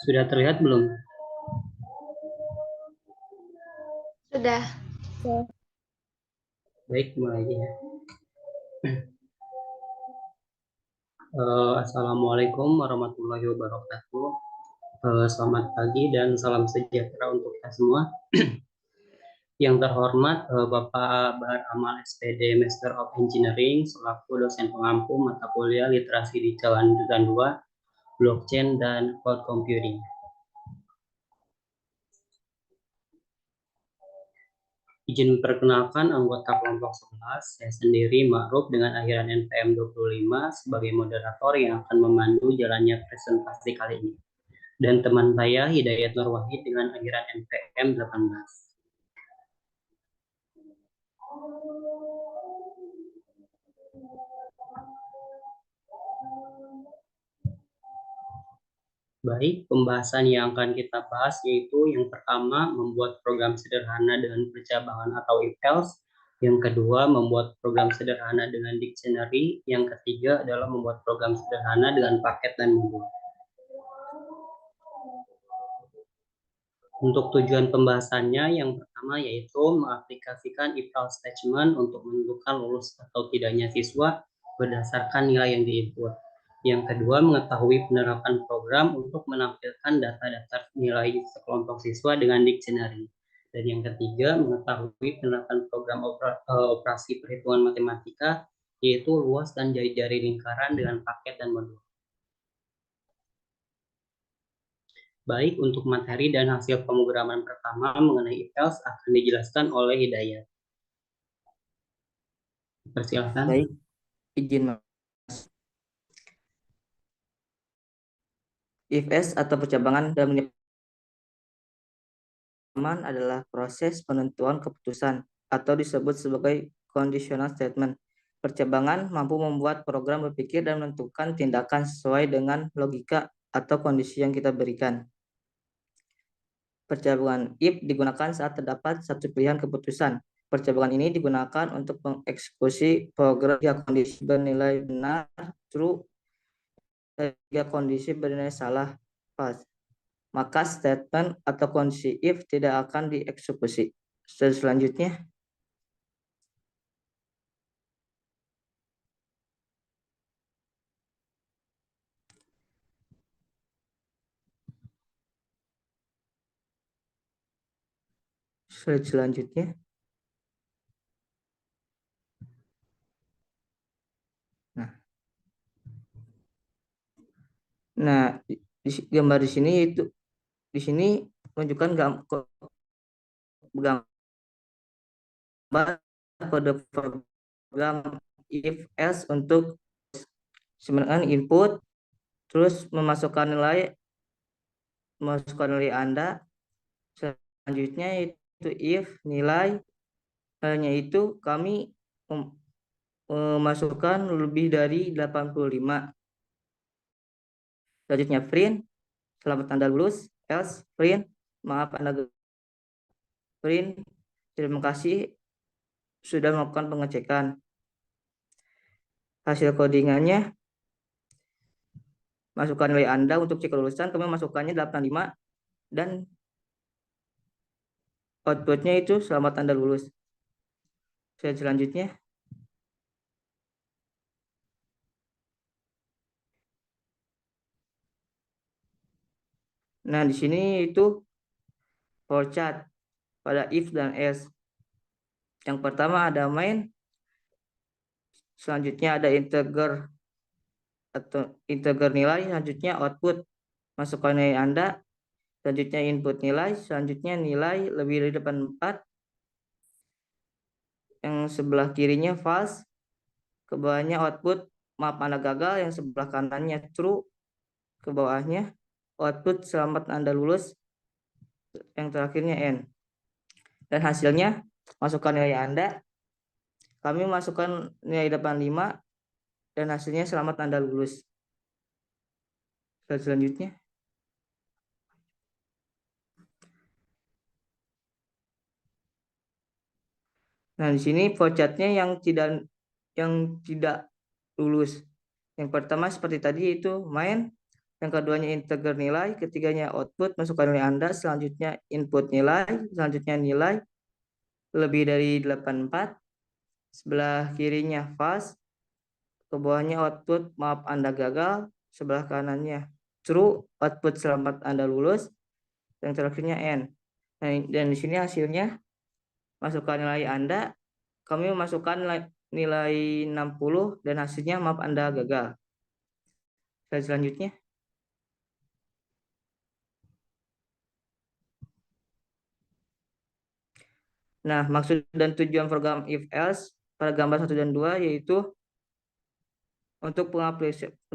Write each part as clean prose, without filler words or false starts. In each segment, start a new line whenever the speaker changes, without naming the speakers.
Sudah terlihat belum?
Sudah.
Baik, mulai ya. Assalamualaikum warahmatullahi wabarakatuh. Selamat pagi dan salam sejahtera untuk kita semua. Yang terhormat Bapak Bahar Amal SPD Master of Engineering selaku dosen pengampu mata kuliah literasi digital lanjutan 2, blockchain dan cloud computing. Izin memperkenalkan anggota kelompok 11, saya sendiri Ma'ruf dengan akhiran NPM 25 sebagai moderator yang akan memandu jalannya presentasi kali ini. Dan teman saya Hidayat Nur Wahid dengan akhiran NPM 18. Baik, pembahasan yang akan kita bahas yaitu yang pertama membuat program sederhana dengan percabangan atau if-else, yang kedua membuat program sederhana dengan dictionary, yang ketiga adalah membuat program sederhana dengan paket dan modul. Untuk tujuan pembahasannya yang pertama yaitu mengaplikasikan if-else statement untuk menentukan lulus atau tidaknya siswa berdasarkan nilai yang diinput. Yang kedua, mengetahui penerapan program untuk menampilkan data-data nilai sekelompok siswa dengan dictionary. Dan yang ketiga, mengetahui penerapan program operasi perhitungan matematika, yaitu luas dan jari-jari lingkaran dengan paket dan modul. Baik, untuk materi dan hasil pemrograman pertama mengenai if-else akan dijelaskan oleh Hidayat. Persilakan.
Baik, izin Mas. If-else atau percabangan dalam penyamaan adalah proses penentuan keputusan atau disebut sebagai conditional statement. Percabangan mampu membuat program berpikir dan menentukan tindakan sesuai dengan logika atau kondisi yang kita berikan. Percabangan if digunakan saat terdapat satu pilihan keputusan. Percabangan ini digunakan untuk mengeksekusi program jika kondisi bernilai benar, true, jika kondisi bernilai salah, false. Maka statement atau kondisi if tidak akan dieksekusi. Selanjutnya, selanjutnya. Nah, gambar di sini itu menunjukkan gambar kode program if else untuk sebenarnya input, terus memasukkan nilai Anda. Selanjutnya itu if nilainya itu kami memasukkan lebih dari 85. Selanjutnya print, selamat Anda lulus, else print, maaf Anda print, terima kasih sudah melakukan pengecekan. Hasil codingannya, masukkan nilai Anda untuk cek kelulusan, kami masukkannya 85 dan outputnya itu selamat Anda lulus. Selanjutnya, nah di sini itu for chat pada if dan else. Yang pertama ada main, selanjutnya ada integer atau integer nilai, selanjutnya output, masukkan nilai Anda, selanjutnya input nilai, selanjutnya nilai lebih dari 84, yang sebelah kirinya false, ke bawahnya output, maaf Anda gagal, yang sebelah kanannya true, ke bawahnya output selamat Anda lulus, yang terakhirnya N. Dan hasilnya masukkan nilai Anda, kami masukkan nilai 85 dan hasilnya selamat Anda lulus. Selanjutnya, nah di sini flowchartnya yang tidak lulus. Yang pertama seperti tadi itu main, yang keduanya integer nilai, ketiganya output, masukkan nilai Anda, selanjutnya input nilai, selanjutnya nilai lebih dari 84, sebelah kirinya fast, ke bawahnya output, maaf Anda gagal, sebelah kanannya true, output selamat Anda lulus, yang terakhirnya N. Dan di sini hasilnya, masukkan nilai Anda, kami memasukkan nilai 60 dan hasilnya maaf Anda gagal. Selanjutnya. Nah, maksud dan tujuan program if else pada gambar 1 dan 2 yaitu untuk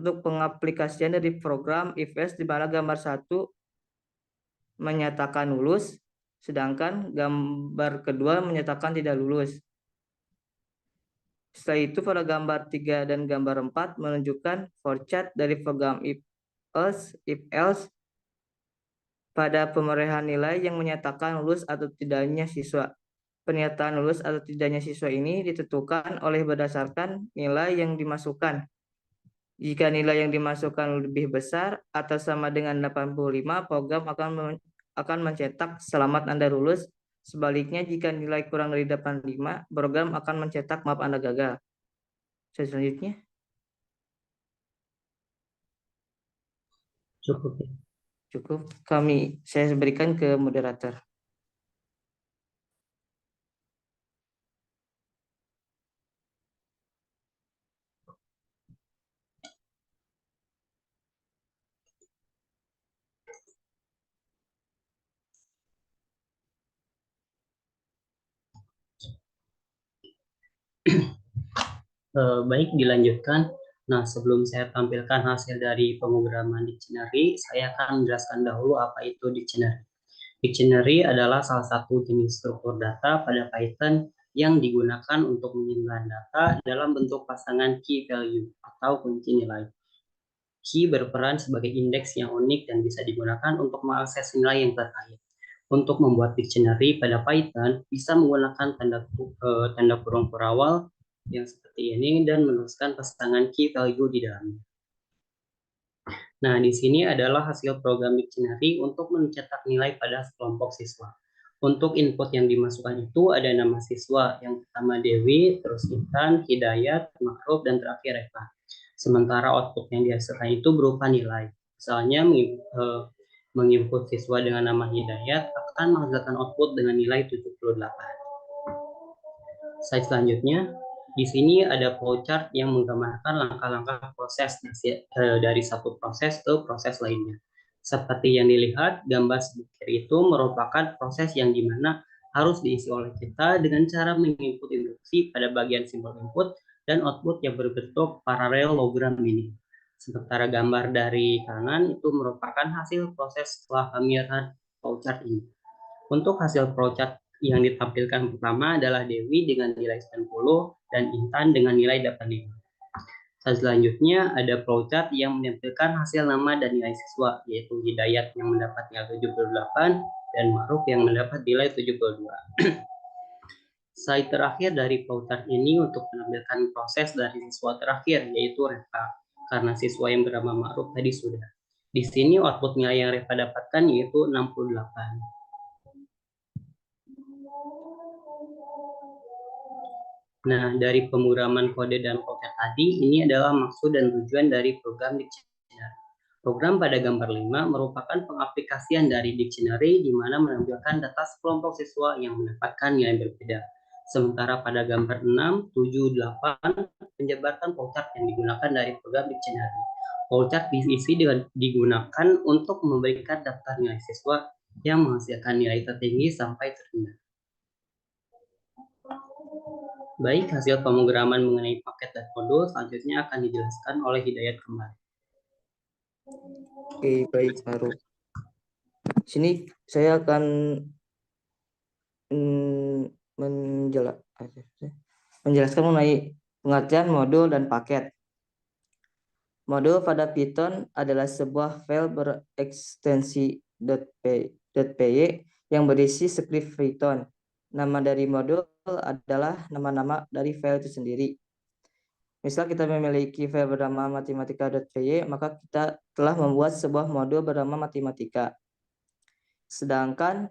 pengaplikasian dari program if else di mana gambar 1 menyatakan lulus, sedangkan gambar kedua menyatakan tidak lulus. Setelah itu pada gambar 3 dan gambar 4 menunjukkan flowchart dari program if else pada pemerahan nilai yang menyatakan lulus atau tidaknya siswa. Pernyataan lulus atau tidaknya siswa ini ditentukan oleh berdasarkan nilai yang dimasukkan. Jika nilai yang dimasukkan lebih besar atau sama dengan 85, program akan mencetak selamat Anda lulus. Sebaliknya, jika nilai kurang dari 85, program akan mencetak maaf Anda gagal. Selanjutnya.
Cukup ya.
Cukup. Saya berikan ke moderator.
Baik, dilanjutkan. Nah, sebelum saya tampilkan hasil dari pemrograman dictionary, saya akan menjelaskan dahulu apa itu dictionary. Dictionary adalah salah satu jenis struktur data pada Python yang digunakan untuk menyimpan data dalam bentuk pasangan key value atau kunci nilai. Key berperan sebagai indeks yang unik dan bisa digunakan untuk mengakses nilai yang terkait. Untuk membuat dictionary pada Python, bisa menggunakan tanda kurung perawal yang seperti ini dan menuliskan pasangan key value di dalamnya. Nah, di sini adalah hasil program dictionary untuk mencetak nilai pada kelompok siswa. Untuk input yang dimasukkan itu ada nama siswa, yang pertama Dewi, terus Intan, Hidayat, Makruf, dan terakhir Eva. Sementara output yang dihasilkan itu berupa nilai. Misalnya menginput siswa dengan nama Hidayat akan menghasilkan output dengan nilai 78. Slide selanjutnya, di sini ada flowchart yang menggambarkan langkah-langkah proses dari satu proses ke proses lainnya. Seperti yang dilihat, gambar sebelah kiri itu merupakan proses yang dimana harus diisi oleh kita dengan cara menginput instruksi pada bagian simbol input dan output yang berbentuk parallelogram ini. Sementara gambar dari kanan itu merupakan hasil proses setelah pemilihan flowchart ini. Untuk hasil flowchart yang ditampilkan pertama adalah Dewi dengan nilai 90 dan Intan dengan nilai 85. Selanjutnya ada flowchart yang menampilkan hasil nama dan nilai siswa, yaitu Hidayat yang mendapat nilai 78 dan Ma'ruf yang mendapat nilai 72. Slide terakhir dari flowchart ini untuk menampilkan proses dari siswa terakhir, yaitu Reva, karena siswa yang bernama Ma'ruf tadi sudah. Di sini output nilai yang Reva dapatkan yaitu 68. Nah, dari pemrograman kode dan flowchart tadi, ini adalah maksud dan tujuan dari program dictionary. Program pada gambar 5 merupakan pengaplikasian dari dictionary di mana menampilkan data sekelompok siswa yang mendapatkan nilai berbeda. Sementara pada gambar 6, 7, 8 penjabarkan flowchart yang digunakan dari program dictionary. Flowchart diisi dengan digunakan untuk memberikan daftar nilai siswa yang menghasilkan nilai tertinggi sampai terendah. Baik, hasil pemrograman mengenai paket dan modul selanjutnya akan dijelaskan oleh Hidayat kembali.
Oke, baik, Haru. Sini saya akan menjelaskan mengenai pengertian modul dan paket. Modul pada Python adalah sebuah file berekstensi .py yang berisi skrip Python. Nama dari modul adalah nama-nama dari file itu sendiri. Misal kita memiliki file bernama matematika.py, maka kita telah membuat sebuah modul bernama matematika. Sedangkan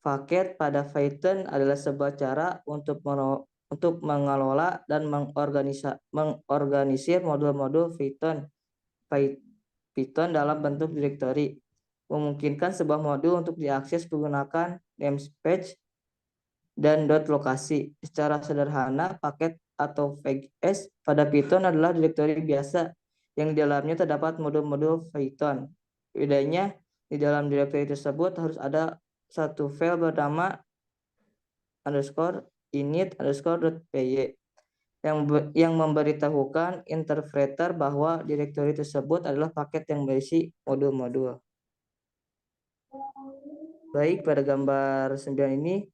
paket pada Python adalah sebuah cara untuk mengelola dan mengorganisir modul-modul Python dalam bentuk direktori, memungkinkan sebuah modul untuk diakses menggunakan namespace dan lokasi. Secara sederhana, paket atau VS pada Python adalah direktori biasa yang di dalamnya terdapat modul-modul Python. Bedanya, di dalam direktori tersebut harus ada satu file bernama _init_py yang memberitahukan interpreter bahwa direktori tersebut adalah paket yang berisi modul-modul. Baik, pada gambar 9 ini,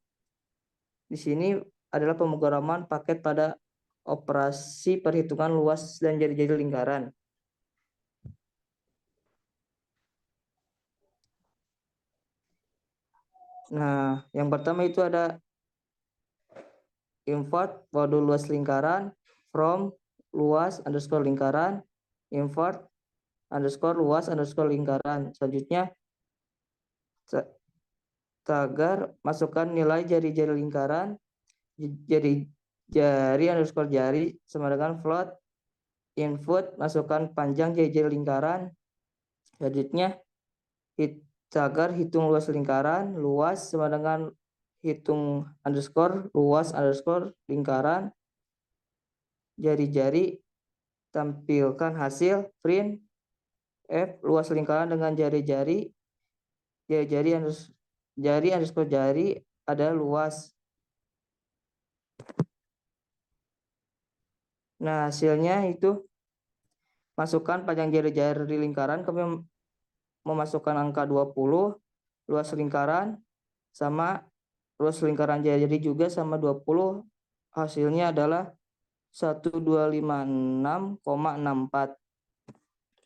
di sini adalah pemrograman paket pada operasi perhitungan luas dan jari-jari lingkaran. Nah, yang pertama itu ada import modul luas lingkaran from luas_lingkaran, import _luas_lingkaran. Selanjutnya tagar masukkan nilai jari-jari lingkaran, jari_jari sama dengan float, input masukkan panjang jari-jari lingkaran. Selanjutnya tagar hitung luas lingkaran, luas sama dengan hitung _luas_lingkaran, jari-jari tampilkan hasil, print f luas lingkaran dengan jari-jari ada luas. Nah, hasilnya itu masukkan panjang jari-jari lingkaran, kami memasukkan angka 20, luas lingkaran sama luas lingkaran jari-jari juga sama 20, hasilnya adalah 1256,64.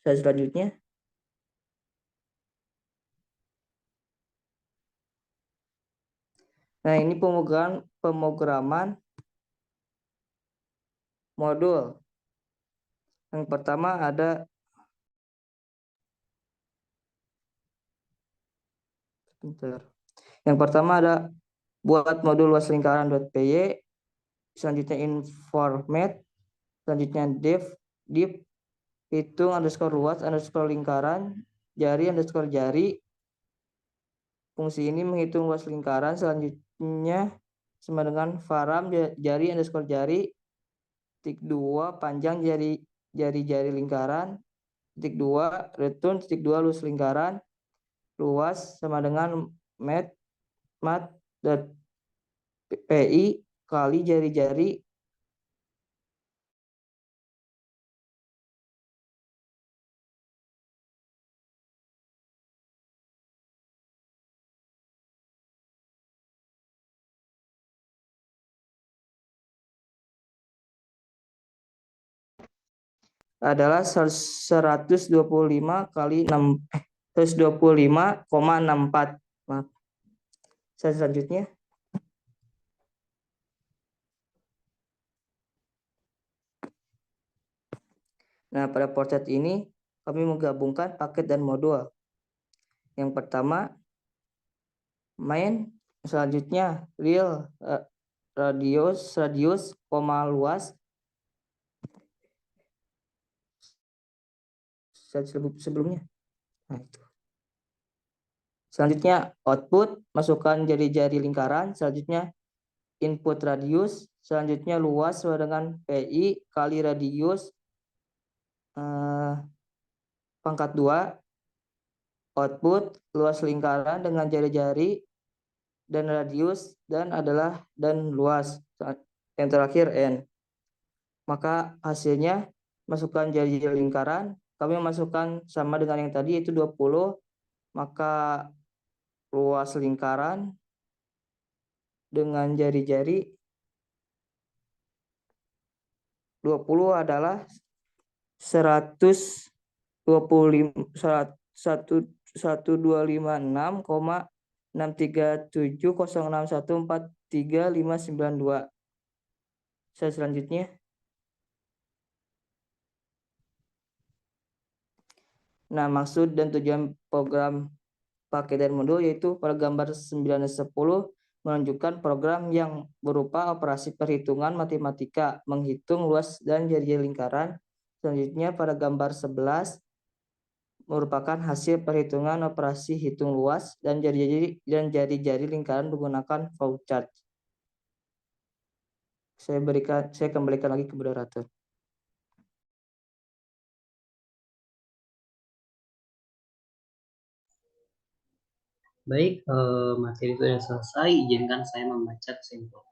Selanjutnya nah, ini pemrograman modul. Yang pertama ada buat modul luas lingkaran.py, selanjutnya informat, selanjutnya div hitung _luas_lingkaran, jari_jari. Fungsi ini menghitung luas lingkaran. Selanjutnya sama dengan varam jari_jari, titik 2 panjang jari-jari lingkaran, titik 2 return, titik 2 luas lingkaran, luas sama dengan mat.py kali jari-jari adalah 125 kali 125,64. Maaf. Selanjutnya nah, pada portrait ini kami menggabungkan paket dan modul. Yang pertama main, selanjutnya real radius, luas. Sebelumnya. Nah, itu. Selanjutnya output, masukkan jari-jari lingkaran. Selanjutnya input radius. Selanjutnya luas sama dengan PI kali radius pangkat 2. Output luas lingkaran dengan jari-jari dan radius dan luas. Yang terakhir N. Maka hasilnya masukkan jari-jari lingkaran. Kami masukkan sama dengan yang tadi, yaitu 20. Maka luas lingkaran dengan jari-jari 20 adalah 125,637,06143,592. Selanjutnya Nah, maksud dan tujuan program paket dan modul yaitu pada gambar 9 dan 10 menunjukkan program yang berupa operasi perhitungan matematika, menghitung luas dan jari-jari lingkaran. Selanjutnya pada gambar 11 merupakan hasil perhitungan operasi hitung luas dan jari-jari lingkaran menggunakan flowchart. Saya kembalikan lagi ke moderator.
Baik, materi sudah selesai. Izinkan saya membaca kesimpulan.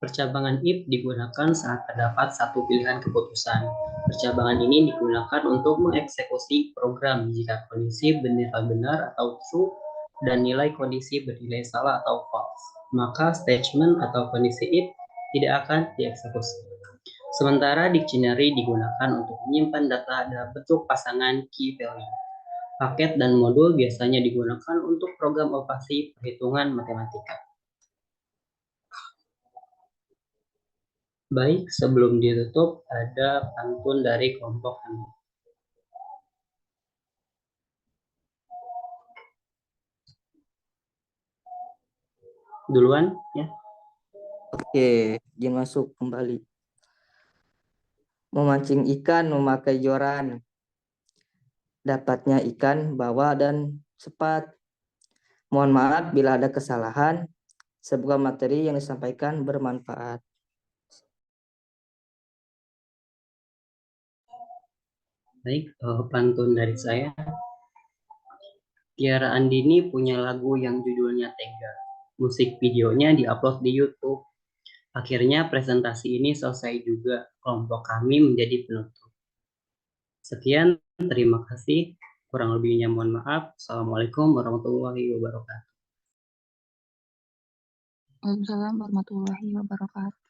Percabangan if digunakan saat terdapat satu pilihan keputusan. Percabangan ini digunakan untuk mengeksekusi program jika kondisi benar atau true dan nilai kondisi bernilai salah atau false. Maka statement atau kondisi if tidak akan dieksekusi. Sementara dictionary digunakan untuk menyimpan data dalam bentuk pasangan key value. Paket dan modul biasanya digunakan untuk program operasi perhitungan matematika. Baik, sebelum ditutup ada pantun dari kelompok kami. Duluan ya.
Oke, izin masuk kembali. Memancing ikan memakai joran. Dapatnya ikan bawa dan cepat. Mohon maaf bila ada kesalahan. Semoga materi yang disampaikan bermanfaat.
Baik, pantun dari saya. Tiara Andini punya lagu yang judulnya Tega. Musik videonya diupload di YouTube. Akhirnya presentasi ini selesai juga. Kelompok kami menjadi penutup. Sekian, terima kasih. Kurang lebihnya mohon maaf. Assalamualaikum warahmatullahi wabarakatuh.
Waalaikumsalam warahmatullahi wabarakatuh.